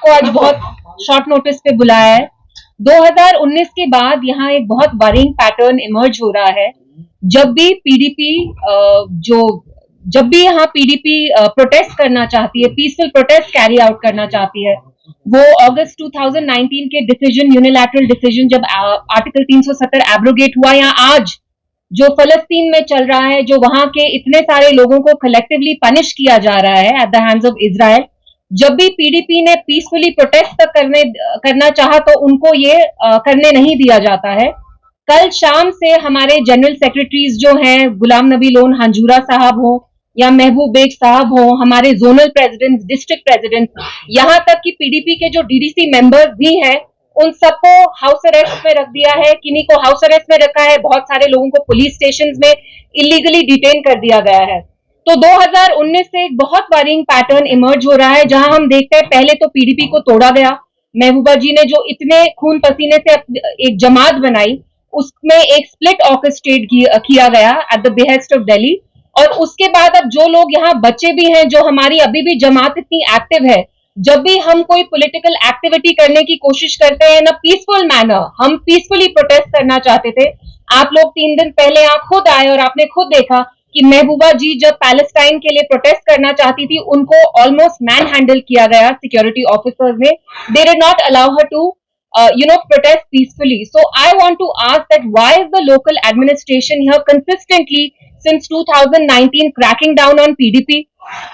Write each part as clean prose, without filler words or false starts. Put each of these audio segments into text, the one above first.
को आज बहुत शॉर्ट नोटिस पे बुलाया है। 2019 के बाद यहाँ एक बहुत वरिंग पैटर्न इमर्ज हो रहा है। जब भी पीडीपी जब भी यहाँ पीडीपी प्रोटेस्ट करना चाहती है, पीसफुल प्रोटेस्ट कैरी आउट करना चाहती है, वो अगस्त 2019 के डिसीजन, यूनिलैटरल डिसीजन, जब आर्टिकल 370 एब्रोगेट हुआ, या आज जो फलस्तीन में चल रहा है, जो वहां के इतने सारे लोगों को कलेक्टिवली पनिश किया जा रहा है at the hands of Israel, जब भी पीडीपी ने पीसफुली प्रोटेस्ट तक करना चाहा तो उनको ये करने नहीं दिया जाता है। कल शाम से हमारे जनरल सेक्रेटरीज जो हैं, गुलाम नबी लोन हंजूरा साहब हो या महबूब बेग साहब हो, हमारे जोनल प्रेसिडेंट, डिस्ट्रिक्ट प्रेसिडेंट, यहाँ तक कि पीडीपी के जो डीडीसी मेंबर्स भी हैं, उन सबको हाउस अरेस्ट में रख दिया है। किन्हीं को हाउस अरेस्ट में रखा है, बहुत सारे लोगों को पुलिस स्टेशन में इलीगली डिटेन कर दिया गया है। तो 2019 से एक बहुत वरिंग पैटर्न इमर्ज हो रहा है, जहां हम देखते हैं पहले तो पीडीपी को तोड़ा गया। महबूबा जी ने जो इतने खून पसीने से एक जमात बनाई, उसमें एक स्प्लिट ऑर्केस्ट्रेट किया गया at the behest of Delhi. और उसके बाद अब जो लोग यहाँ बचे भी हैं, जो हमारी अभी भी जमात इतनी एक्टिव है, जब भी हम कोई पॉलिटिकल एक्टिविटी करने की कोशिश करते हैं ना पीसफुल मैनर, हम पीसफुली प्रोटेस्ट करना चाहते थे। आप लोग 3 दिन पहले यहाँ खुद आए और आपने खुद देखा कि महबूबा जी जब पैलेस्टाइन के लिए प्रोटेस्ट करना चाहती थी, उनको ऑलमोस्ट मैन हैंडल किया गया सिक्योरिटी ऑफिसर्स ने। They did not allow her to protest peacefully. So I want to ask that why is the local administration here consistently since 2019 cracking down on PDP?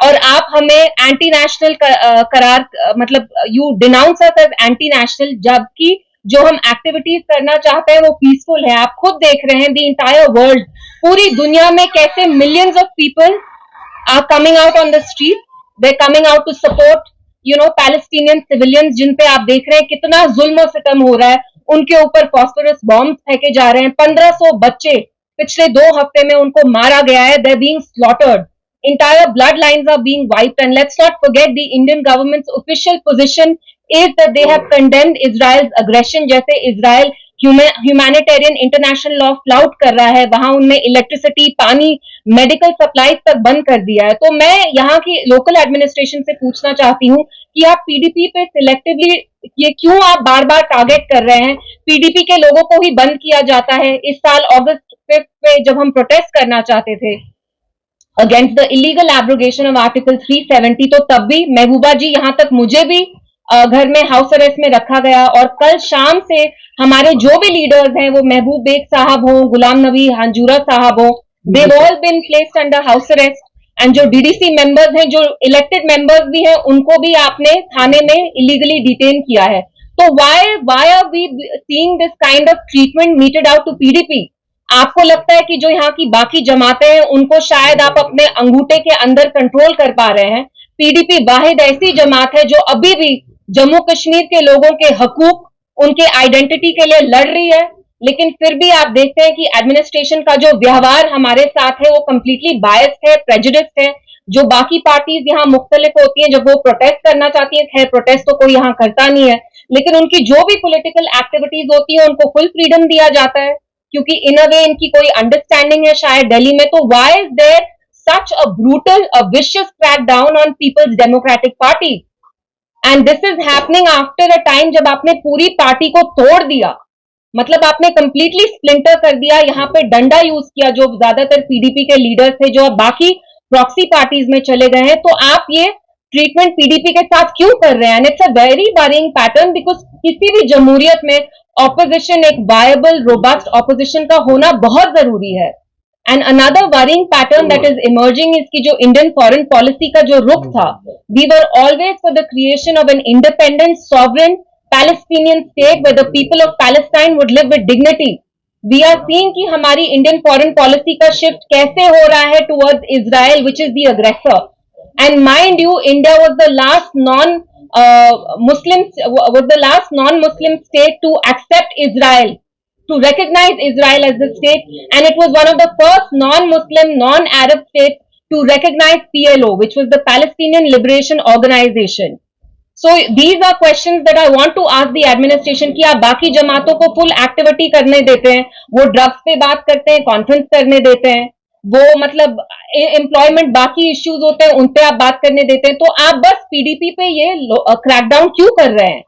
और आप हमें anti national करार, मतलब you denounce us as anti national, जबकि जो हम activities करना चाहते हैं वो पीसफुल है। आप खुद देख रहे हैं द इंटायर वर्ल्ड, पूरी दुनिया में कैसे millions of people are coming out on the street, they coming out to support Palestinian civilians, जिन पे आप देख रहे हैं कितना जुल्म और सितम हो रहा है। उनके ऊपर फॉस्फोरस बॉम्ब फेंके जा रहे हैं। 1500 बच्चे पिछले 2 हफ्ते में उनको मारा गया है। They being slaughtered, entire bloodlines are being wiped, and let's not forget the Indian government's official position is that they have condemned Israel's aggression. जैसे Israel humanitarian international law flout कर रहा है, वहां उनने इलेक्ट्रिसिटी, पानी, मेडिकल सप्लाईज तक बंद कर दिया है। तो मैं यहाँ की लोकल एडमिनिस्ट्रेशन से पूछना चाहती हूँ कि आप पीडीपी पे सिलेक्टिवली ये क्यों आप बार बार टारगेट कर रहे हैं? पीडीपी के लोगों को ही बंद किया जाता है। इस साल अगस्त 5 पे जब हम प्रोटेस्ट करना चाहते थे against the illegal abrogation of article 370, तो तब भी महबूबा जी, यहाँ तक मुझे भी घर में हाउस अरेस्ट में रखा गया। और कल शाम से हमारे जो भी लीडर्स हैं, वो महबूब बेग साहब हो, गुलाम नबी हंजूरा साहब हो, they all been placed under house arrest. And जो डीडीसी मेंबर्स हैं, जो इलेक्टेड मेंबर्स भी हैं, उनको भी आपने थाने में इलीगली डिटेन किया है। तो why are we seeing this kind of treatment meted out to PDP? आपको लगता है कि जो यहाँ की बाकी जमातें हैं, उनको शायद आप अपने अंगूठे के अंदर कंट्रोल कर पा रहे हैं? पीडीपी वाहिद ऐसी जमात है जो अभी भी जम्मू कश्मीर के लोगों के हकूक, उनके आइडेंटिटी के लिए लड़ रही है। लेकिन फिर भी आप देखते हैं कि एडमिनिस्ट्रेशन का जो व्यवहार हमारे साथ है वो कंप्लीटली बायस्ड है, प्रेजुडिस्ड है। जो बाकी पार्टीज यहाँ मुख्तलिफ होती हैं, जब वो प्रोटेस्ट करना चाहती हैं, खैर प्रोटेस्ट तो कोई यहाँ करता नहीं है, लेकिन उनकी जो भी पॉलिटिकल एक्टिविटीज होती है उनको फुल फ्रीडम दिया जाता है, क्योंकि इन अ वे इनकी कोई अंडरस्टैंडिंग है शायद दिल्ली में। तो why is there such a brutal, a vicious crack down on People's Democratic Party? And this is happening after a time जब आपने पूरी पार्टी को तोड़ दिया, मतलब आपने कंप्लीटली स्प्लिंटर कर दिया। यहाँ पे डंडा यूज किया, जो ज्यादातर पीडीपी के लीडर्स थे, जो अब बाकी प्रॉक्सी पार्टीज में चले गए हैं। तो आप ये ट्रीटमेंट पीडीपी के साथ क्यों कर रहे हैं? And it's a very worrying pattern, because किसी भी जमहूरियत में ऑपोजिशन, एक वायबल रोबस्ट ऑपोजिशन का होना बहुत जरूरी है। And another worrying pattern that is emerging is की जो इंडियन फॉरेन पॉलिसी का जो रुख था, we were always for the creation of an independent sovereign Palestinian state where the people of Palestine would live with dignity. We are seeing कि हमारी Indian foreign policy का shift कैसे हो रहा है towards Israel, which is the aggressor. And mind you, India was the last non-Muslim state to accept Israel, to recognize Israel as the state, and it was one of the first non-Muslim, non-Arab states to recognize PLO, which was the Palestinian Liberation Organization. So these are questions that I want to ask the administration कि आप बाकी जमातों को full activity करने देते हैं, वो drugs पे बात करते हैं, कॉन्फ्रेंस करने देते हैं, वो मतलब एम्प्लॉयमेंट बाकी इश्यूज होते हैं उन पे आप बात करने देते हैं, तो आप बस पीडीपी पे ये क्रैकडाउन क्यों कर रहे हैं?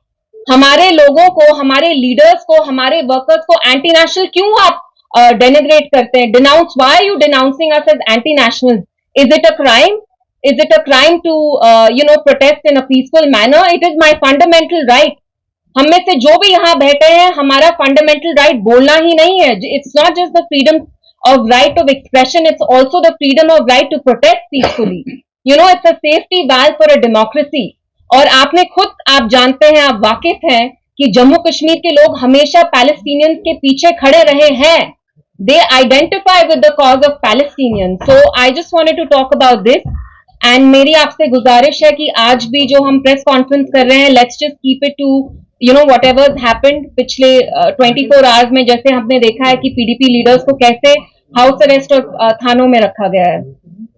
हमारे लोगों को, हमारे लीडर्स को, हमारे वर्कर्स को एंटी नेशनल क्यों आप डेनिग्रेट करते हैं? Denounce, why are you denouncing us as anti national? Is it a crime? Is it a crime to protest in a peaceful manner? It is my fundamental right. हम में से जो भी यहाँ बैठे हैं, हमारा फंडामेंटल राइट बोलना ही नहीं है. It's not just the freedom of right of expression, it's also the freedom of right to protest peacefully. It's a safety valve for a democracy. और आपने खुद, आप जानते हैं, आप वाकिफ हैं कि जम्मू कश्मीर के लोग हमेशा पैलेस्टीनियंस के पीछे खड़े रहे हैं. They identify with the cause of Palestinians. So I just wanted to talk about this. And मेरी आपसे गुजारिश है कि आज भी जो हम प्रेस कॉन्फ्रेंस कर रहे हैं, let's just keep it to whatever happened पिछले 24 आवर्स में. जैसे हमने देखा है कि पीडीपी लीडर्स को कैसे हाउस अरेस्ट और थानों में रखा गया है.